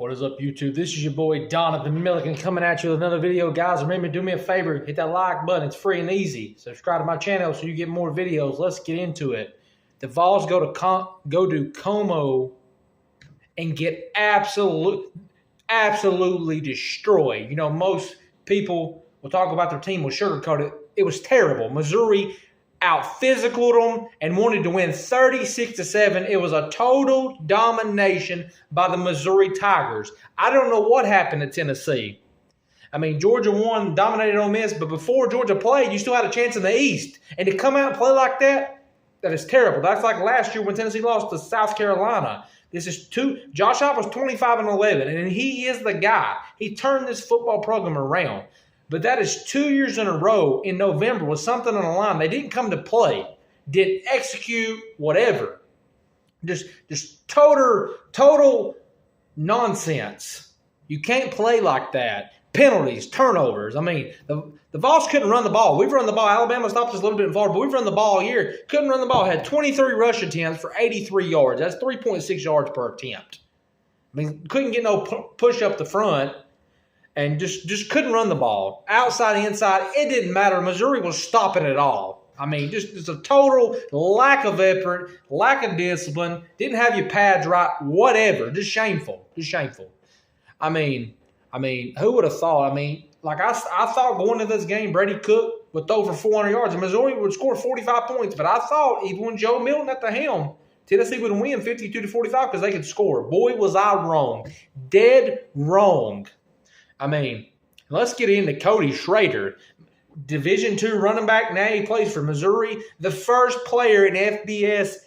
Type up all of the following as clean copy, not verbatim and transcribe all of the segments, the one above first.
What is up, YouTube? This is your boy Donovan Milliken coming at you with another video. Guys, remember, do me a favor, hit that like button. It's free and easy. Subscribe to my channel so you get more videos. Let's get into it. The Vols go to Como and get absolutely destroyed. You know, most people will talk about their team will sugarcoat it. It was terrible. Missouri out-physicaled them and wanted to win 36-7. It was a total domination by the Missouri Tigers. I don't know what happened to Tennessee. I mean, Georgia won, dominated Ole Miss, but before Georgia played, you still had a chance in the East. And to come out and play like that, that is terrible. That's like last year when Tennessee lost to South Carolina. This is Josh Heupel was 25-11, and he is the guy. He turned this football program around. But that is 2 years in a row in November with something on the line. They didn't come to play, didn't execute, whatever. Just total nonsense. You can't play like that. Penalties, turnovers. I mean, the Vols couldn't run the ball. We've run the ball. Alabama stopped us a little bit in Florida, but we've run the ball here. Couldn't run the ball. Had 23 rush attempts for 83 yards. That's 3.6 yards per attempt. I mean, couldn't get no push up the front. And just couldn't run the ball. Outside, inside, it didn't matter. Missouri was stopping it all. I mean, just a total lack of effort, lack of discipline. Didn't have your pads right, whatever. Just shameful. Just shameful. I mean, who would have thought? I mean, like I thought going into this game, Brady Cook would throw for 400 yards and Missouri would score 45 points. But I thought even when Joe Milton at the helm, Tennessee would win 52-45 because they could score. Boy, was I wrong. Dead wrong. I mean, let's get into Cody Schrader. Division II running back. Now he plays for Missouri. The first player in FBS,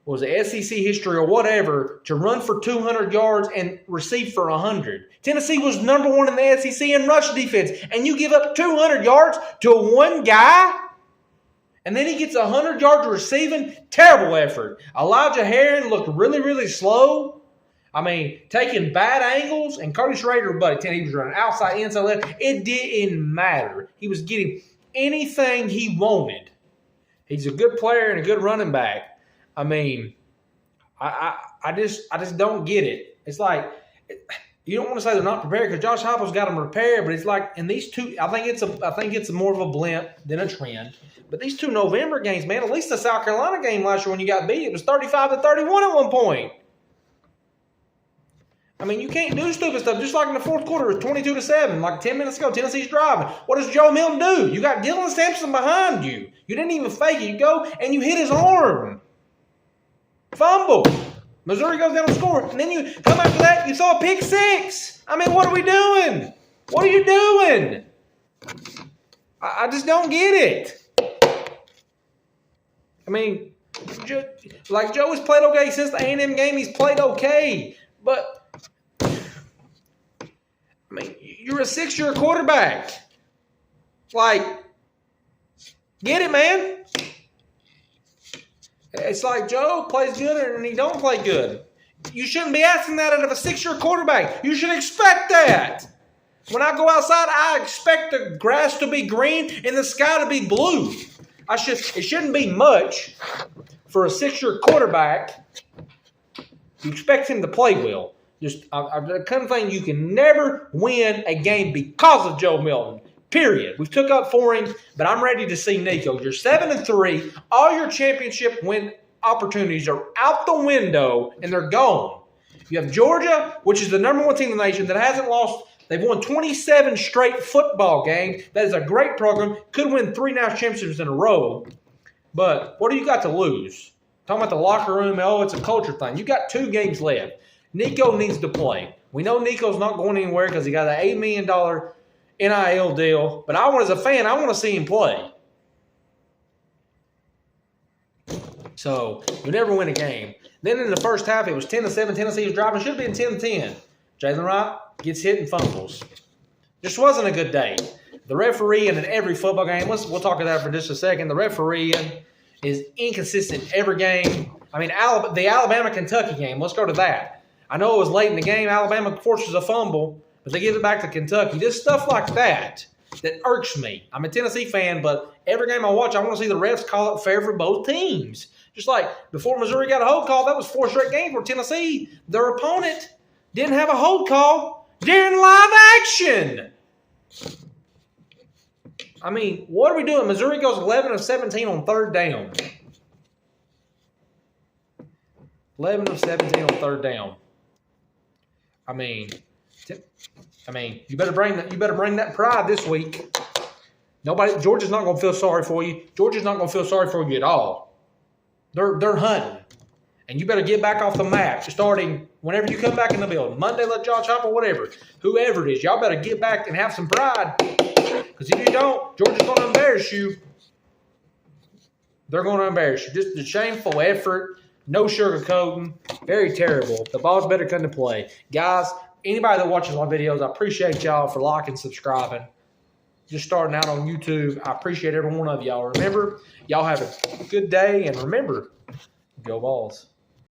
was the SEC history or whatever, to run for 200 yards and receive for 100. Tennessee was #1 in the SEC in rush defense. And you give up 200 yards to one guy? And then he gets 100 yards receiving? Terrible effort. Elijah Herring looked really slow. I mean, taking bad angles, and Cody Schrader, buddy, he was running outside, inside, left. It didn't matter. He was getting anything he wanted. He's a good player and a good running back. I mean, I just don't get it. It's like, you don't want to say they're not prepared because Josh Heupel's got them prepared, but it's like in these two, I think it's more of a blimp than a trend. But these two November games, man, at least the South Carolina game last year when you got beat, it was 35-31 at one point. I mean, you can't do stupid stuff. Just like in the fourth quarter, it was 22-7. Like 10 minutes ago, Tennessee's driving. What does Joe Milton do? You got Dylan Sampson behind you. You didn't even fake it. You go and you hit his arm. Fumble. Missouri goes down and scores. And then you come after that, you saw a pick six. I mean, what are we doing? What are you doing? I just don't get it. I mean, like Joe has played okay since the A&M game. He's played okay. But I mean, you're a 6-year quarterback. Like, get it, man. It's like Joe plays good and he don't play good. You shouldn't be asking that out of a 6-year quarterback. You should expect that. When I go outside, I expect the grass to be green and the sky to be blue. It shouldn't be much for a 6-year quarterback. You expect him to play well. Just the kind of thing, you can never win a game because of Joe Milton. Period. We've took up for him, but I'm ready to see Nico. You're 7-3. All your championship win opportunities are out the window, and they're gone. You have Georgia, which is the #1 team in the nation that hasn't lost. They've won 27 straight football games. That is a great program. Could win 3 national championships in a row. But what do you got to lose? Talking about the locker room, it's a culture thing. You got 2 games left. Nico needs to play. We know Nico's not going anywhere because he got an $8 million NIL deal. But as a fan, I want to see him play. So, you never win a game. Then in the first half, it was 10-7. Tennessee was driving. Should have been 10-10. Jalen Wright gets hit and fumbles. Just wasn't a good day. The referee in every football game, we'll talk about that for just a second. The referee is inconsistent every game. I mean, the Alabama-Kentucky game, let's go to that. I know it was late in the game. Alabama forces a fumble, but they give it back to Kentucky. Just stuff like that irks me. I'm a Tennessee fan, but every game I watch, I want to see the refs call it fair for both teams. Just like before Missouri got a hold call, that was 4 straight games where Tennessee, their opponent, Didn't have a hold call during live action. I mean, what are we doing? Missouri goes 11 of 17 on third down. 11 of 17 on third down. I mean, you better bring that pride this week. Georgia's not going to feel sorry for you. Georgia's not going to feel sorry for you at all. They're hunting. And you better get back off the map starting whenever you come back in the building. Monday, let y'all chop or whatever. Whoever it is, y'all better get back and have some pride. Because if you don't, Georgia's going to embarrass you. They're going to embarrass you. Just a shameful effort. No sugarcoating. Very terrible. The ball's better come to play. Guys, anybody that watches my videos, I appreciate y'all for liking, subscribing. Just starting out on YouTube. I appreciate every one of y'all. Remember, y'all have a good day. And remember, go Vols.